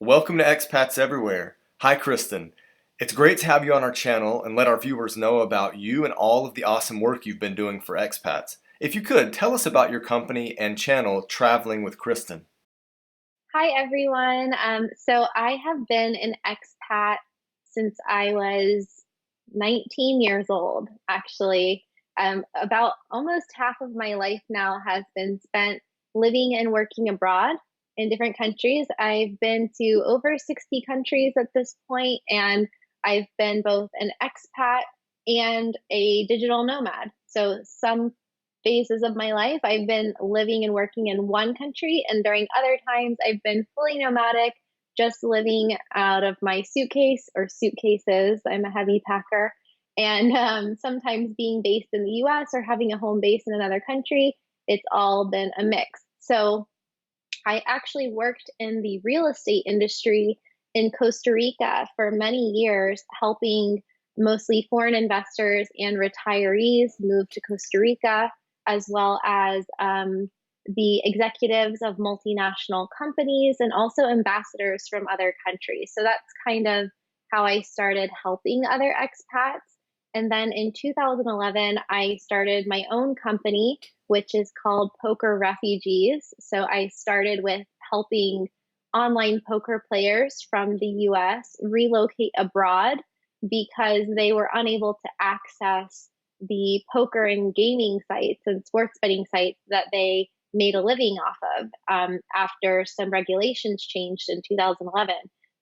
Welcome to Expats Everywhere. Hi, Kristin. It's great to have you on our channel and let our viewers know about you and all of the awesome work you've been doing for expats. If you could, tell us about your company and channel, Traveling with Kristin. Hi, everyone. So I have been an expat since I was 19 years old, actually. About almost half of my life now has been spent living and working abroad in different countries. I've been to over 60 countries at this point, and I've been both an expat and a digital nomad. So some phases of my life, I've been living and working in one country, and during other times, I've been fully nomadic, just living out of my suitcase or suitcases. I'm a heavy packer, and sometimes being based in the US or having a home base in another country. It's all been a mix. So I actually worked in the real estate industry in Costa Rica for many years, helping mostly foreign investors and retirees move to Costa Rica, as well as the executives of multinational companies and also ambassadors from other countries. So that's kind of how I started helping other expats. And then in 2011, I started my own company, which is called Poker Refugees. So I started with helping online poker players from the US relocate abroad because they were unable to access the poker and gaming sites and sports betting sites that they made a living off of after some regulations changed in 2011.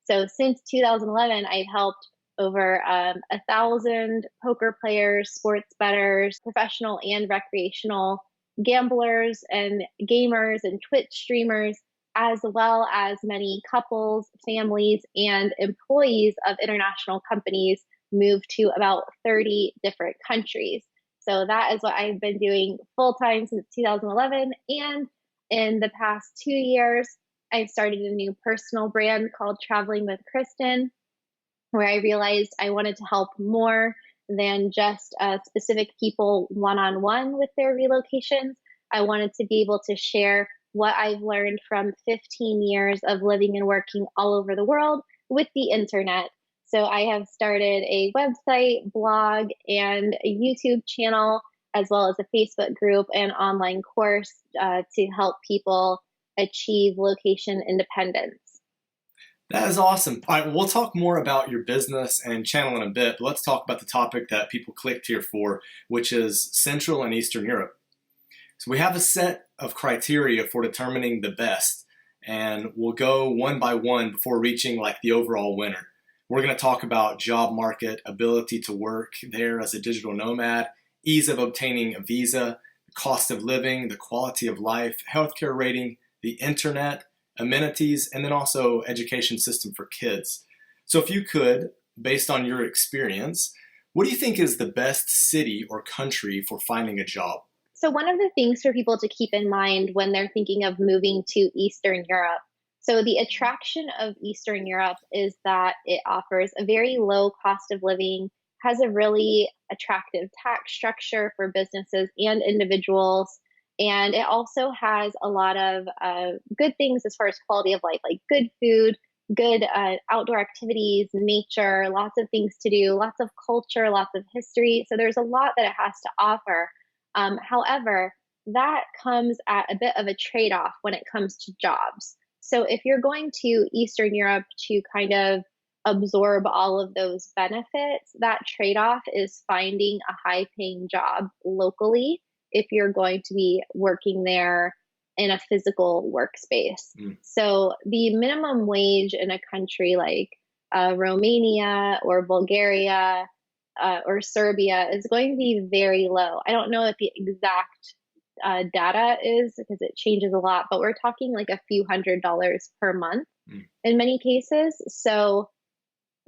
So since 2011, I've helped over 1,000 poker players, sports bettors, professional and recreational gamblers and gamers and Twitch streamers, as well as many couples, families, and employees of international companies move to about 30 different countries. So that is what I've been doing full time since 2011. And in the past 2 years, I've started a new personal brand called Traveling with Kristin, where I realized I wanted to help more than just specific people one-on-one with their relocations. I wanted to be able to share what I've learned from 15 years of living and working all over the world with the internet. So I have started a website, blog, and a YouTube channel, as well as a Facebook group and online course to help people achieve location independence. That is awesome. All right, we'll talk more about your business and channel in a bit, but let's talk about the topic that people clicked here for, which is Central and Eastern Europe. So we have a set of criteria for determining the best, and we'll go one by one before reaching like the overall winner. We're going to talk about job market, ability to work there as a digital nomad, ease of obtaining a visa, the cost of living, the quality of life, healthcare rating, the internet, amenities, and then also education system for kids. So if you could, based on your experience, what do you think is the best city or country for finding a job? So, one of the things for people to keep in mind when they're thinking of moving to Eastern Europe, so the attraction of Eastern Europe is that it offers a very low cost of living, has a really attractive tax structure for businesses and individuals, and it also has a lot of good things as far as quality of life, like good food, good outdoor activities, nature, lots of things to do, lots of culture, lots of history. So, there's a lot that it has to offer. However, that comes at a bit of a trade off when it comes to jobs. So, if you're going to Eastern Europe to kind of absorb all of those benefits, that trade off is finding a high paying job locally if you're going to be working there in a physical workspace. Mm. So, the minimum wage in a country like Romania or Bulgaria or Serbia is going to be very low. I don't know what the exact data is because it changes a lot, but we're talking like a few $100s per month Mm. in many cases. So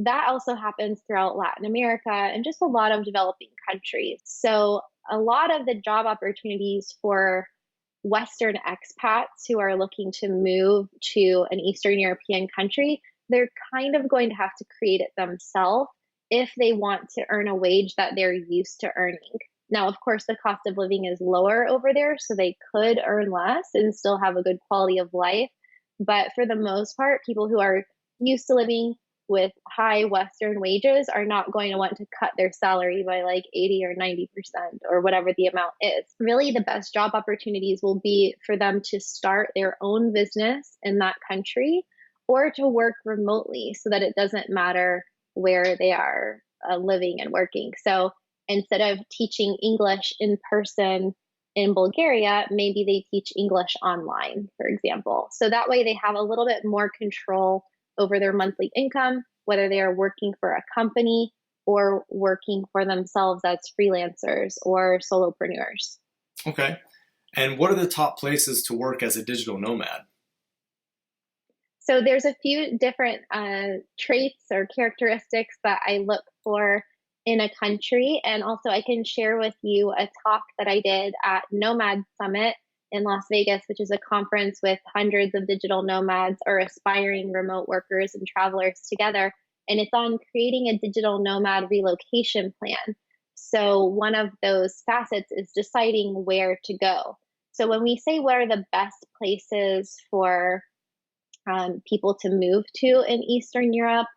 that also happens throughout Latin America and just a lot of developing countries. So a lot of the job opportunities for Western expats who are looking to move to an Eastern European country, they're kind of going to have to create it themselves if they want to earn a wage that they're used to earning. Now, of course, the cost of living is lower over there, so they could earn less and still have a good quality of life. But for the most part, people who are used to living with high Western wages are not going to want to cut their salary by like 80 or 90% or whatever the amount is. Really, the best job opportunities will be for them to start their own business in that country or to work remotely so that it doesn't matter where they are living and working. So instead of teaching English in person in Bulgaria, maybe they teach English online, for example. So that way they have a little bit more control over their monthly income, whether they are working for a company or working for themselves as freelancers or solopreneurs. Okay. And what are the top places to work as a digital nomad? So there's a few different traits or characteristics that I look for in a country. And also I can share with you a talk that I did at Nomad Summit in Las Vegas, which is a conference with hundreds of digital nomads or aspiring remote workers and travelers together. And it's on creating a digital nomad relocation plan. So one of those facets is deciding where to go. So when we say what are the best places for people to move to in Eastern Europe,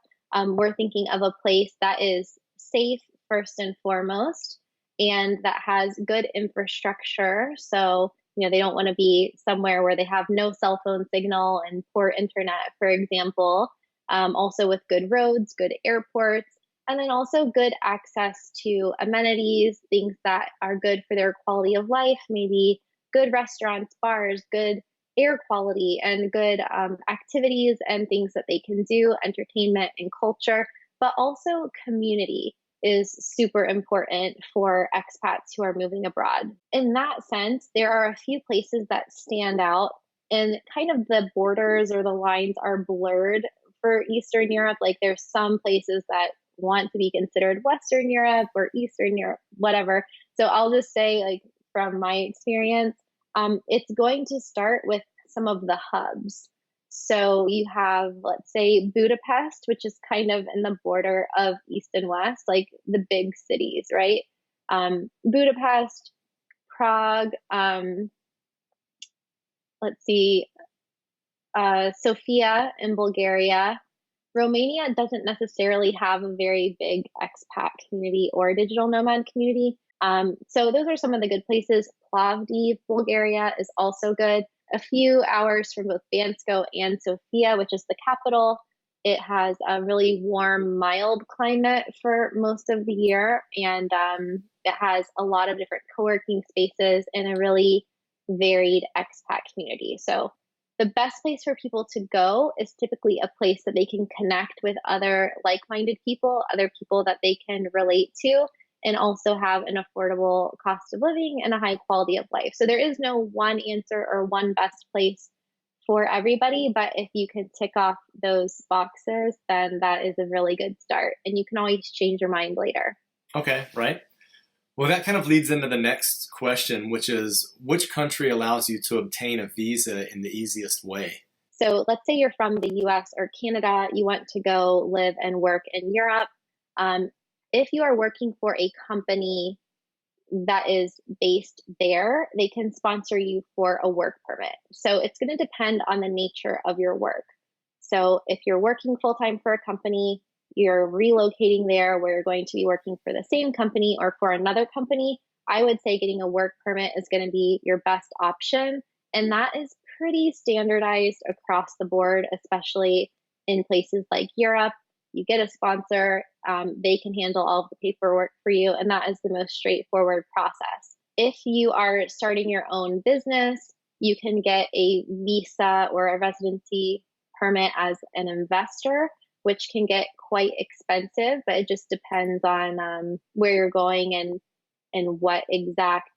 we're thinking of a place that is safe first and foremost, and that has good infrastructure. So, they don't want to be somewhere where they have no cell phone signal and poor internet, for example. Also with good roads, good airports, and then also good access to amenities, things that are good for their quality of life, maybe good restaurants, bars, good air quality, and good activities and things that they can do, entertainment and culture, but also community is super important for expats who are moving abroad. In that sense, there are a few places that stand out, and kind of the borders or the lines are blurred for Eastern Europe. Like there's some places that want to be considered Western Europe or Eastern Europe, whatever. So I'll just say, like, from my experience, it's going to start with some of the hubs. So you have, let's say, Budapest, which is kind of in the border of East and West, like the big cities, right? Budapest, Prague, let's see, Sofia in Bulgaria. Romania doesn't necessarily have a very big expat community or digital nomad community. So those are some of the good places. Plovdiv, Bulgaria is also good. A few hours from both Bansko and Sofia, which is the capital. It has a really warm, mild climate for most of the year, and it has a lot of different co-working spaces and a really varied expat community. So the best place for people to go is typically a place that they can connect with other like-minded people, other people that they can relate to, and also have an affordable cost of living and a high quality of life. So there is no one answer or one best place for everybody, but if you can tick off those boxes, then that is a really good start. And you can always change your mind later. Okay, right. Well, that kind of leads into the next question, which is which country allows you to obtain a visa in the easiest way? So let's say you're from the US or Canada, you want to go live and work in Europe. If you are working for a company that is based there, they can sponsor you for a work permit. So it's going to depend on the nature of your work. So if you're working full time for a company, you're relocating there where you're going to be working for the same company or for another company, I would say getting a work permit is going to be your best option. And that is pretty standardized across the board, especially in places like Europe. You get a sponsor, they can handle all of the paperwork for you, and that is the most straightforward process. If you are starting your own business, you can get a visa or a residency permit as an investor, which can get quite expensive, but it just depends on where you're going and what exact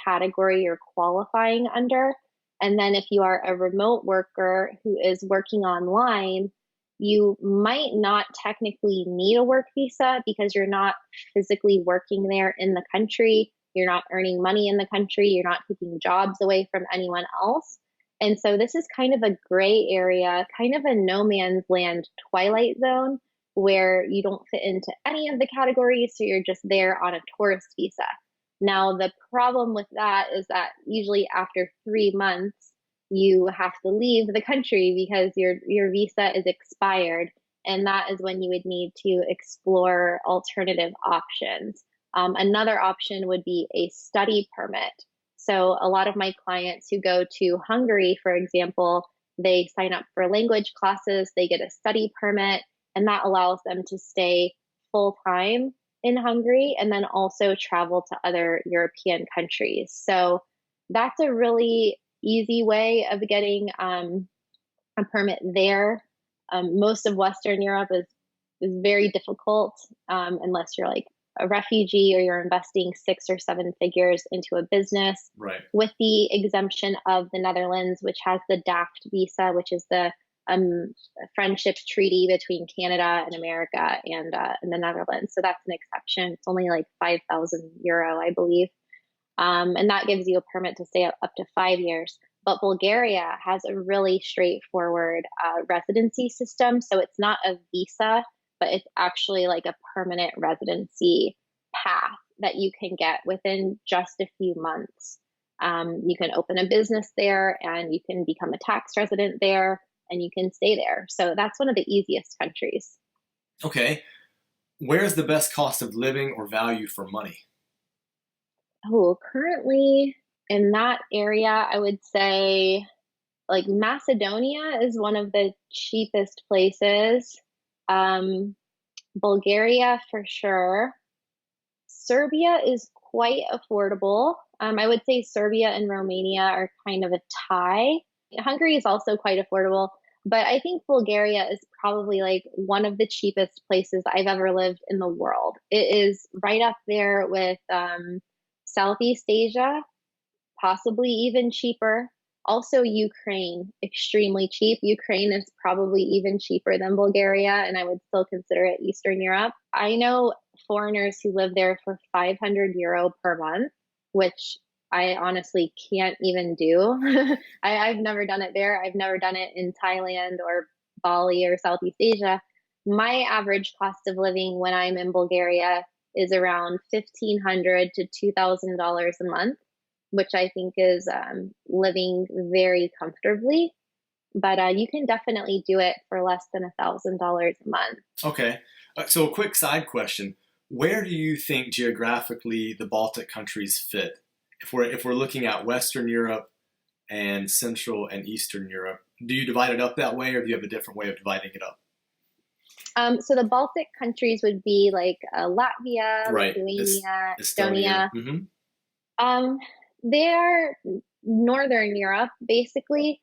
category you're qualifying under. And then if you are a remote worker who is working online, you might not technically need a work visa because you're not physically working there in the country. You're not earning money in the country. You're not taking jobs away from anyone else. And so this is kind of a gray area, kind of a no man's land twilight zone where you don't fit into any of the categories. So you're just there on a tourist visa. Now, the problem with that is that usually after 3 months, you have to leave the country because your visa is expired, and that is when you would need to explore alternative options. Another option would be a study permit. So a lot of my clients who go to Hungary, for example, they sign up for language classes, they get a study permit, and that allows them to stay full time in Hungary and then also travel to other European countries. So that's a really easy way of getting a permit there. Most of Western Europe is very difficult unless you're like a refugee or you're investing 6 or 7 figures into a business. Right. With the exemption of the Netherlands, which has the DAFT visa, which is the friendship treaty between Canada and America and the Netherlands. So that's an exception. It's only like €5,000, I believe. And that gives you a permit to stay up to 5 years. But Bulgaria has a really straightforward residency system. So it's not a visa, but it's actually like a permanent residency path that you can get within just a few months. You can open a business there and you can become a tax resident there and you can stay there. So that's one of the easiest countries. Okay. Where's the best cost of living or value for money? Oh, currently in that area, I would say like Macedonia is one of the cheapest places. Bulgaria for sure. Serbia is quite affordable. I would say Serbia and Romania are kind of a tie. Hungary is also quite affordable, but I think Bulgaria is probably like one of the cheapest places I've ever lived in the world. It is right up there with Southeast Asia, possibly even cheaper. Also, Ukraine, extremely cheap. Ukraine is probably even cheaper than Bulgaria, and I would still consider it Eastern Europe. I know foreigners who live there for €500 per month, which I honestly can't even do. I've never done it there. I've never done it in Thailand or Bali or Southeast Asia. My average cost of living when I'm in Bulgaria is around $1,500 to $2,000 a month, which I think is living very comfortably. But you can definitely do it for less than $1,000 a month. Okay. So a quick side question. Where do you think geographically the Baltic countries fit? If we're looking at Western Europe and Central and Eastern Europe, do you divide it up that way, or do you have a different way of dividing it up? So the Baltic countries would be like Latvia, Right. Lithuania, Estonia. Estonia. They are Northern Europe, basically.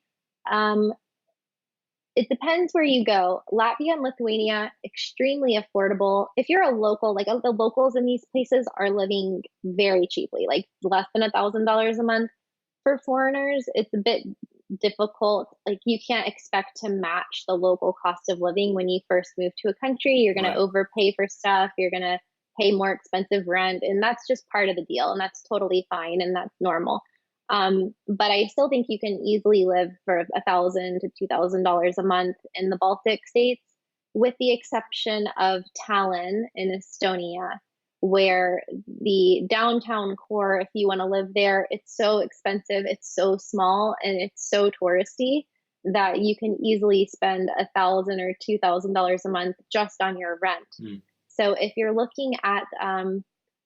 It depends where you go. Latvia and Lithuania, extremely affordable. If you're a local, like the locals in these places are living very cheaply, like less than $1,000 a month. For foreigners, it's a bit difficult. Like you can't expect to match the local cost of living when you first move to a country. You're going Right. to overpay for stuff. You're going to pay more expensive rent, and that's just part of the deal, and that's totally fine, and that's normal. But I still think you can easily live for $1,000 to $2,000 a month in the Baltic states, with the exception of Tallinn in Estonia, where the downtown core, if you want to live there, it's so expensive, it's so small, and it's so touristy that you can easily spend $1,000 or $2,000 a month just on your rent. Mm. So if you're looking at the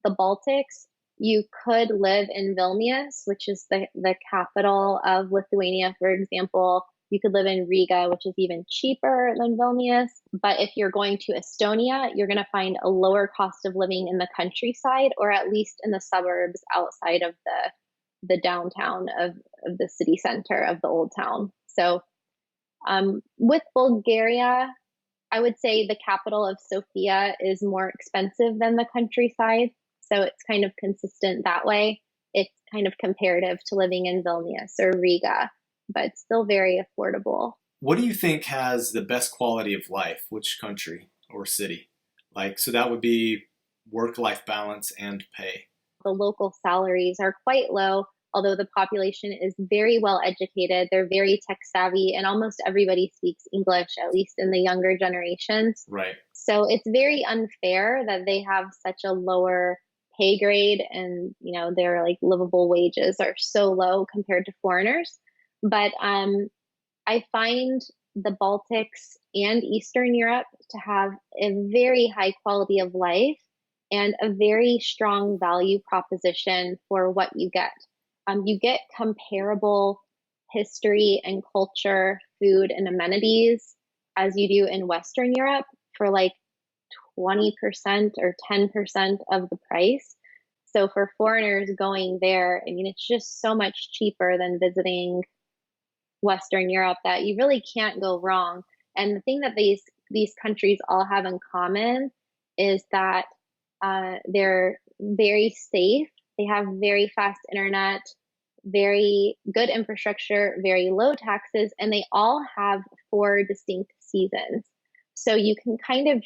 Baltics, you could live in Vilnius, which is the capital of Lithuania, for example. You could live in Riga, which is even cheaper than Vilnius. But if you're going to Estonia, you're going to find a lower cost of living in the countryside, or at least in the suburbs outside of the downtown of the city center of the old town. So with Bulgaria, I would say the capital of Sofia is more expensive than the countryside. So it's kind of consistent that way. It's kind of comparative to living in Vilnius or Riga, but still very affordable. What do you think has the best quality of life? Which country or city? So that would be work-life balance and pay. The local salaries are quite low, although the population is very well educated. They're very tech savvy, and almost everybody speaks English, at least in the younger generations. Right. So it's very unfair that they have such a lower pay grade, and their like livable wages are so low compared to foreigners. But I find the Baltics and Eastern Europe to have a very high quality of life and a very strong value proposition for what you get. You get comparable history and culture, food, and amenities as you do in Western Europe for like 20% or 10% of the price. So for foreigners going there, I mean, it's just so much cheaper than visiting Western Europe that you really can't go wrong. And the thing that these countries all have in common is that they're very safe. They have very fast internet, very good infrastructure, very low taxes, and they all have four distinct seasons. So you can kind of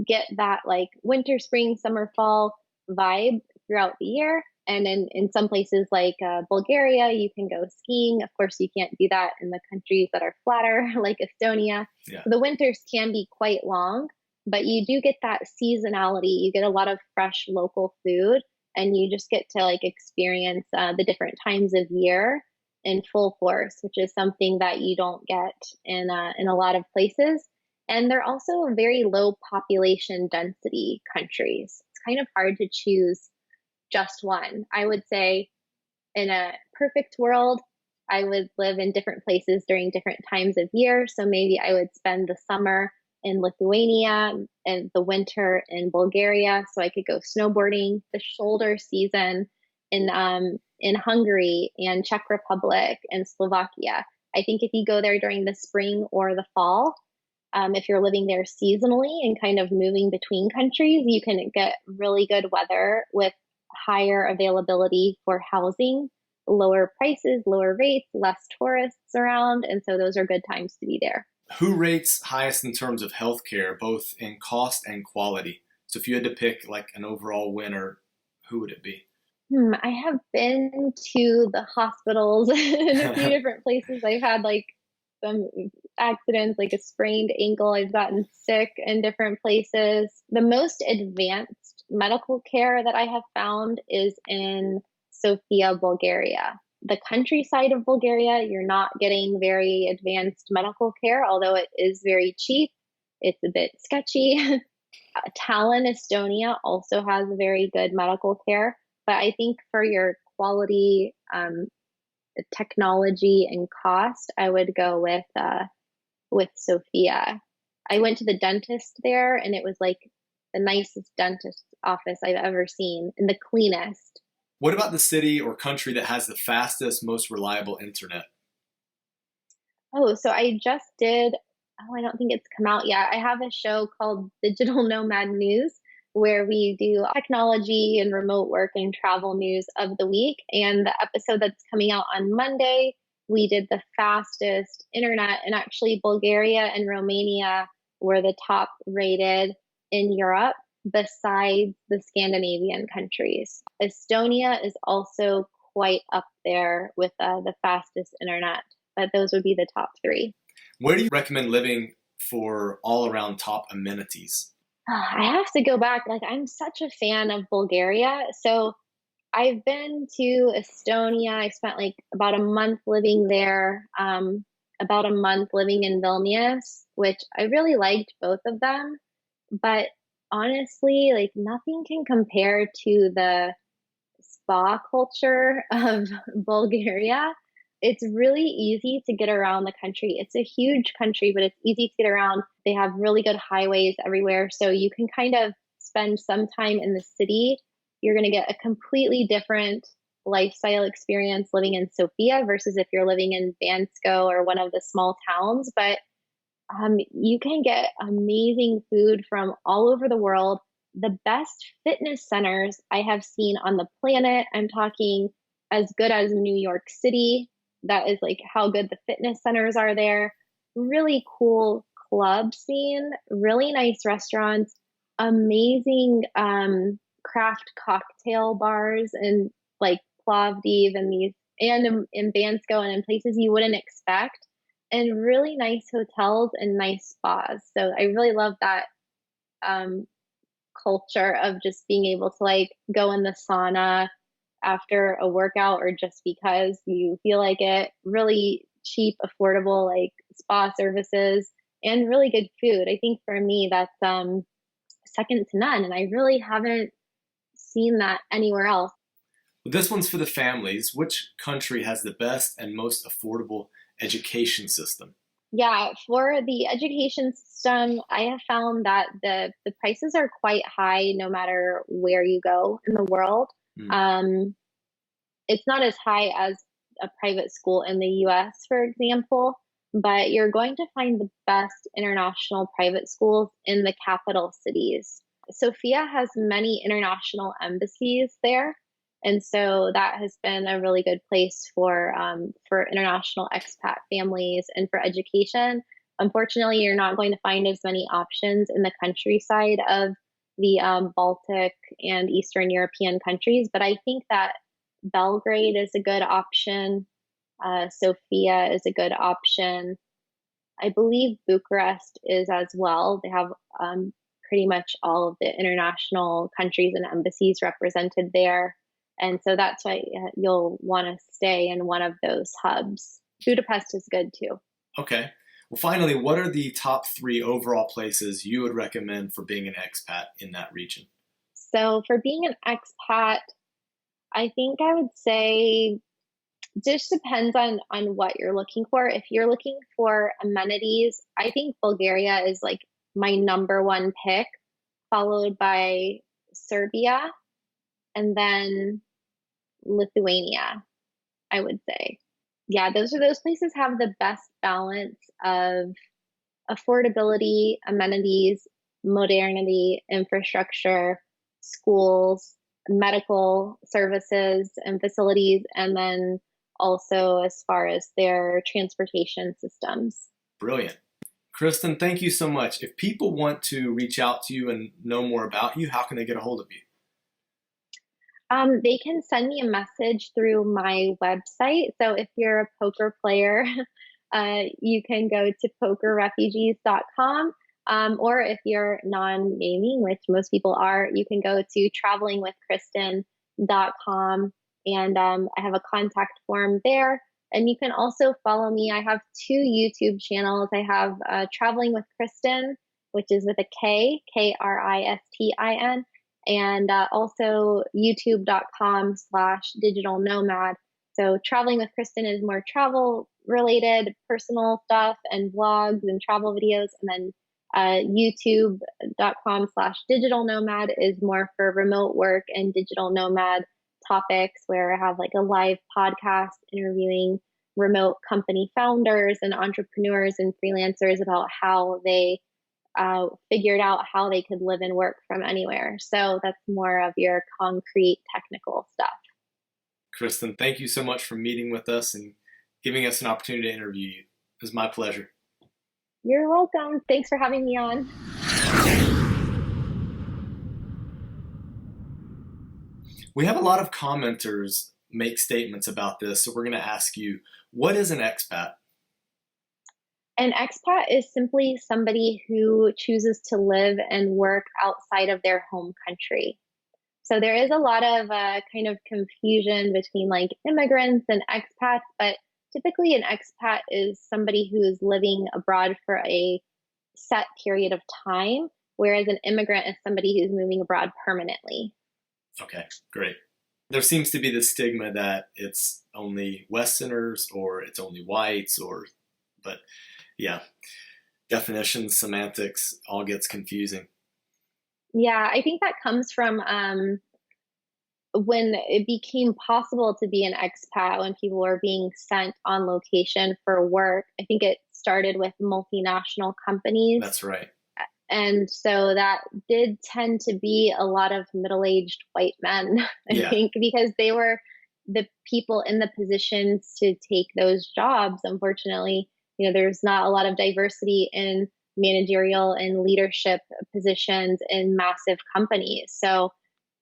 get that like winter, spring, summer, fall vibe throughout the year. And in some places like Bulgaria, you can go skiing. Of course, you can't do that in the countries that are flatter, like Estonia. Yeah. The winters can be quite long, but you do get that seasonality. You get a lot of fresh local food, and you just get to like experience the different times of year in full force, which is something that you don't get in a lot of places. And they're also very low population density countries. It's kind of hard to choose just one. I would say in a perfect world, I would live in different places during different times of year. So maybe I would spend the summer in Lithuania and the winter in Bulgaria, so I could go snowboarding. The shoulder season in Hungary and Czech Republic and Slovakia. I think if you go there during the spring or the fall, if you're living there seasonally and kind of moving between countries, you can get really good weather with higher availability for housing, lower prices, lower rates, less tourists around. And so those are good times to be there. Who rates highest in terms of healthcare, both in cost and quality? So if you had to pick like an overall winner, who would it be? I have been to the hospitals in a few different places. I've had like some accidents, like a sprained ankle. I've gotten sick in different places. The most advanced medical care that I have found is in Sofia, Bulgaria. The countryside of Bulgaria, you're not getting very advanced medical care, although it is very cheap. It's a bit sketchy. Tallinn, Estonia also has very good medical care. But I think for your quality, technology, and cost, I would go with Sofia. I went to the dentist there, and it was like the nicest dentist office I've ever seen, and the cleanest. What about the city or country that has the fastest, most reliable internet? Oh, so I just did. Oh, I don't think it's come out yet. I have a show called Digital Nomad News where we do technology and remote work and travel news of the week. And the episode that's coming out on Monday, we did the fastest internet. And actually, Bulgaria and Romania were the top rated in Europe besides the Scandinavian countries. Estonia is also quite up there with the fastest internet, but those would be the top three. Where do you recommend living for all around top amenities? I have to go back. Like, I'm such a fan of Bulgaria. So I've been to Estonia. I spent like about a month living there, about a month living in Vilnius, which I really liked both of them. But honestly, like nothing can compare to the spa culture of Bulgaria. It's really easy to get around the country. It's a huge country, but it's easy to get around. They have really good highways everywhere. So you can kind of spend some time in the city. You're going to get a completely different lifestyle experience living in Sofia versus if you're living in Bansko or one of the small towns. But you can get amazing food from all over the world. The best fitness centers I have seen on the planet. I'm talking as good as New York City. That is like how good the fitness centers are there. Really cool club scene, really nice restaurants, amazing craft cocktail bars and like Plovdiv and these and in Bansko and in places you wouldn't expect, and really nice hotels and nice spas. So I really love that culture of just being able to like go in the sauna after a workout or just because you feel like it. Really cheap, affordable, like spa services and really good food. I think for me, that's second to none. And I really haven't seen that anywhere else. This one's for the families. Which country has the best and most affordable education system? Yeah, for the education system, I have found that the prices are quite high no matter where you go in the world. Mm. It's not as high as a private school in the US, for example, but you're going to find the best international private schools in the capital cities. Sofia has many international embassies there. And so that has been a really good place for international expat families and for education. Unfortunately, you're not going to find as many options in the countryside of the Baltic and Eastern European countries, but I think that Belgrade is a good option. Sofia is a good option. I believe Bucharest is as well. They have pretty much all of the international countries and embassies represented there. And so that's why you'll want to stay in one of those hubs. Budapest is good too. Okay. Well, finally, what are the top 3 overall places you would recommend for being an expat in that region? So for being an expat, I think I would say just depends on what you're looking for. If you're looking for amenities, I think Bulgaria is like my number one pick, followed by Serbia and then Lithuania, I would say. Yeah, those places have the best balance of affordability, amenities, modernity, infrastructure, schools, medical services and facilities, and then also as far as their transportation systems. Brilliant. Kristin, thank you so much. If people want to reach out to you and know more about you, how can they get a hold of you? They can send me a message through my website. So if you're a poker player, you can go to pokerrefugees.com. Or if you're non-gaming, which most people are, you can go to travelingwithkristin.com and I have a contact form there. And you can also follow me. I have 2 YouTube channels. I have Traveling with Kristin, which is with a K, Kristin, and also youtube.com/digital nomad. So Traveling with Kristin is more travel related, personal stuff and vlogs and travel videos. And then youtube.com/digital nomad is more for remote work and digital nomad topics, where I have like a live podcast interviewing remote company founders and entrepreneurs and freelancers about how they figured out how they could live and work from anywhere. So that's more of your concrete technical stuff. Kristin, thank you so much for meeting with us and giving us an opportunity to interview you. It was my pleasure. You're welcome. Thanks for having me on. We have a lot of commenters make statements about this, so we're going to ask you, what is an expat? An expat is simply somebody who chooses to live and work outside of their home country. So there is a lot of kind of confusion between like immigrants and expats, but typically an expat is somebody who is living abroad for a set period of time, whereas an immigrant is somebody who's moving abroad permanently. Okay, great. There seems to be the stigma that it's only Westerners or it's only whites, but yeah, definitions, semantics, all gets confusing. Yeah, I think that comes from when it became possible to be an expat, when people were being sent on location for work. I think it started with multinational companies. That's right. And so that did tend to be a lot of middle-aged white men, I think, because they were the people in the positions to take those jobs. Unfortunately, there's not a lot of diversity in managerial and leadership positions in massive companies. So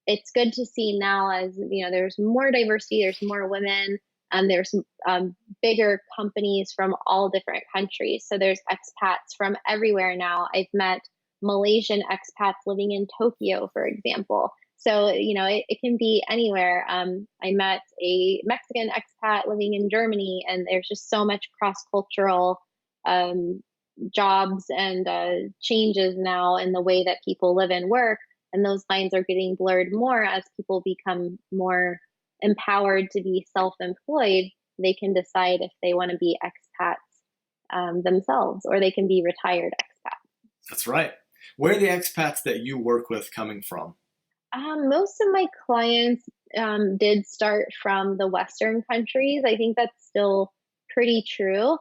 it's good to see now, as there's more diversity, there's more women, and there's bigger companies from all different countries. So there's expats from everywhere now. I've met Malaysian expats living in Tokyo, for example. So, it can be anywhere. I met a Mexican expat living in Germany, and there's just so much cross-cultural um, jobs and changes now in the way that people live and work. And those lines are getting blurred more as people become more empowered to be self-employed. They can decide if they want to be expats themselves, or they can be retired expats. That's right. Where are the expats that you work with coming from? Most of my clients did start from the Western countries. I think that's still pretty true.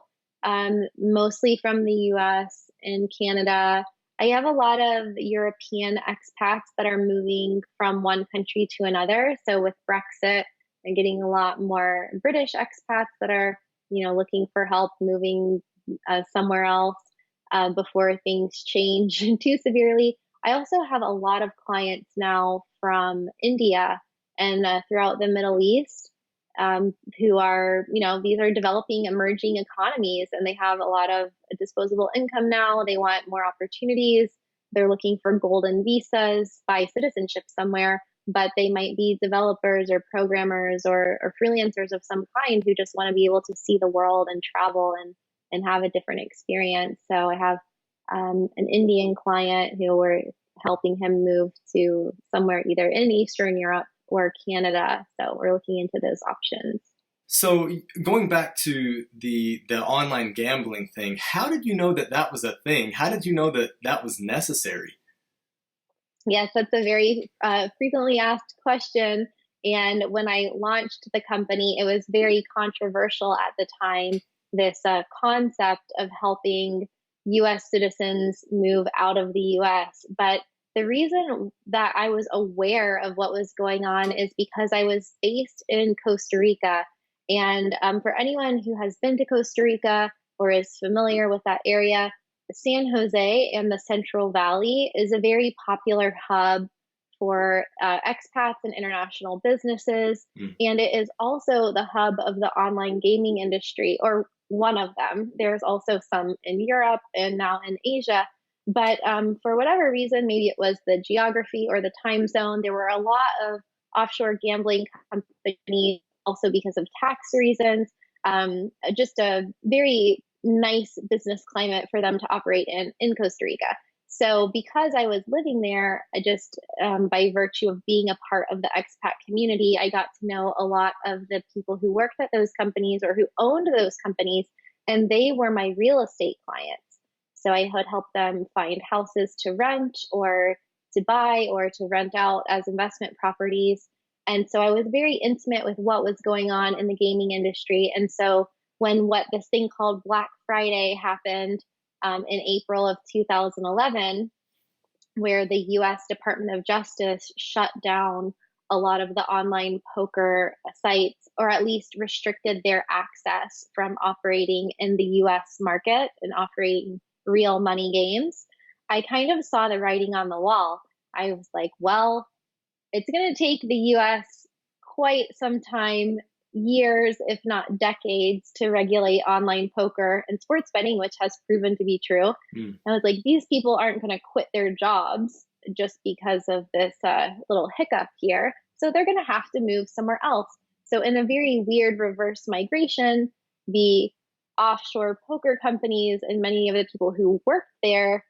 Mostly from the US and Canada. I have a lot of European expats that are moving from one country to another. So with Brexit, I'm getting a lot more British expats that are, looking for help moving somewhere else before things change too severely. I also have a lot of clients now from India and throughout the Middle East who are, these are developing emerging economies, and they have a lot of disposable income now. They want more opportunities. They're looking for golden visas by citizenship somewhere, but they might be developers or programmers or freelancers of some kind who just want to be able to see the world and travel and have a different experience. So I have an Indian client who we're helping him move to somewhere either in Eastern Europe or Canada. So we're looking into those options. So going back to the online gambling thing, how did you know that that was a thing? How did you know that that was necessary? Yes, that's a very frequently asked question. And when I launched the company, it was very controversial at the time, this concept of helping US citizens move out of the US. But the reason that I was aware of what was going on is because I was based in Costa Rica. And for anyone who has been to Costa Rica or is familiar with that area, San Jose and the Central Valley is a very popular hub for expats and international businesses. Mm. And it is also the hub of the online gaming industry, or one of them. There's also some in Europe and now in Asia. But for whatever reason, maybe it was the geography or the time zone, there were a lot of offshore gambling companies, also because of tax reasons. Just a very nice business climate for them to operate in Costa Rica. So because I was living there, I just by virtue of being a part of the expat community, I got to know a lot of the people who worked at those companies or who owned those companies, and they were my real estate clients. So I would help them find houses to rent or to buy or to rent out as investment properties. And so I was very intimate with what was going on in the gaming industry. And so when what this thing called Black Friday happened in April of 2011, where the US Department of Justice shut down a lot of the online poker sites, or at least restricted their access from operating in the US market and operating real money games, I kind of saw the writing on the wall. I was like, well, it's going to take the US quite some time, years, if not decades, to regulate online poker and sports betting, which has proven to be true. Mm. I was like, these people aren't going to quit their jobs just because of this little hiccup here. So they're going to have to move somewhere else. So, in a very weird reverse migration, the offshore poker companies and many of the people who worked there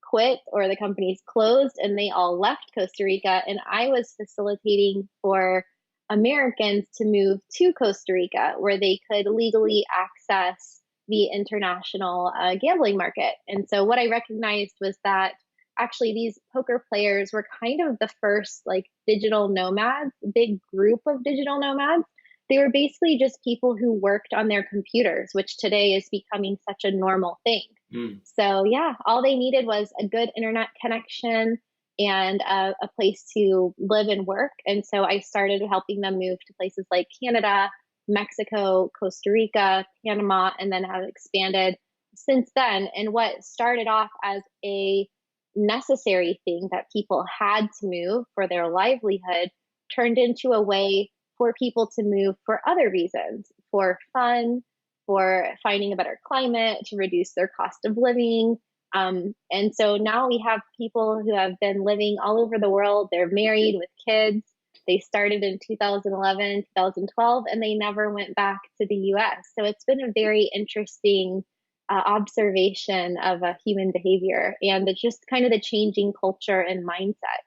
quit, or the companies closed, and they all left Costa Rica. And I was facilitating for Americans to move to Costa Rica where they could legally access the international gambling market. And so what I recognized was that actually these poker players were kind of the first like digital nomads, big group of digital nomads. They were basically just people who worked on their computers, which today is becoming such a normal thing. Mm. So yeah, all they needed was a good internet connection and a place to live and work. And so I started helping them move to places like Canada, Mexico, Costa Rica, Panama, and then have expanded since then. And what started off as a necessary thing that people had to move for their livelihood turned into a way for people to move for other reasons, for fun, for finding a better climate, to reduce their cost of living, And so now we have people who have been living all over the world. They're married with kids. They started in 2011, 2012, and they never went back to the US. So it's been a very interesting observation of human behavior and it's just kind of the changing culture and mindset.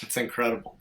It's incredible.